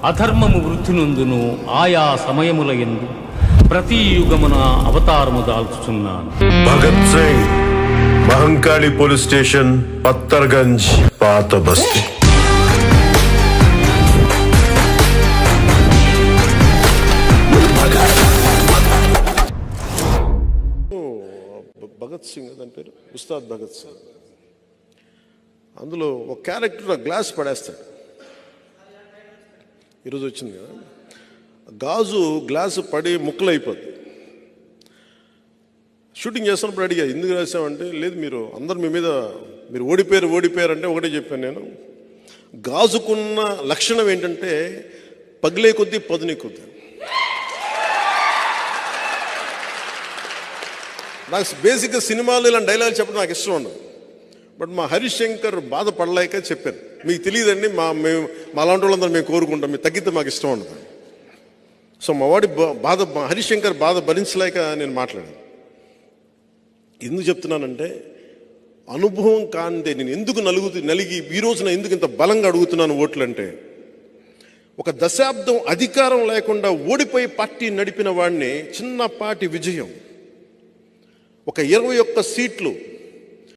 అధర్మము వృద్ధి నందును ఆయా సమయముల యందు ప్రతి యుగమున అవతారము దాల్చుచున్నాను. భగత్ సింగ్, మహంకాళి పోలీస్ స్టేషన్, పత్తర్గంజ్, పాత బస్తీ. భగత్ సింగ్ దాని పేరు ఉస్తాద్ భగత్ సింగ్. అందులో ఒక క్యారెక్టర్ గ్లాస్ పడేస్తాడు. ఈరోజు వచ్చింది కదా, గాజు గ్లాసు పడి ముక్కలు అయిపోద్ది. షూటింగ్ చేస్తున్నప్పుడు అడిగా ఎందుకు రాసామంటే, లేదు మీరు అందరు మీ మీద మీరు ఓడిపోయారు అంటే ఒకటే చెప్పాను నేను, గాజుకున్న లక్షణం ఏంటంటే పగిలే కొద్దీ పదునే కొద్దీ. నాకు బేసిక్గా సినిమాలు ఇలాంటి డైలాగ్ చెప్పడం నాకు ఇష్టం ఉండదు. బట్ మా హరీష్ శంకర్ బాధపడలేక చెప్పాను, మీకు తెలియదండి మేము లాంటి వాళ్ళందరూ మేము కోరుకుంటాం, మీరు తగ్గితే మాకు ఇష్టం ఉండదు. సో మా వాడి మా హరీష్ శంకర్ బాధ భరించలేక నేను మాట్లాడాను. ఎందుకు చెప్తున్నానంటే, అనుభవం కాందే నేను ఎందుకు నలిగి ఈ రోజున ఎందుకు ఇంత బలంగా అడుగుతున్నాను ఓట్లు అంటే, ఒక దశాబ్దం అధికారం లేకుండా ఓడిపోయి పార్టీ నడిపిన వాడిని చిన్నపాటి విజయం, ఒక 21 సీట్లు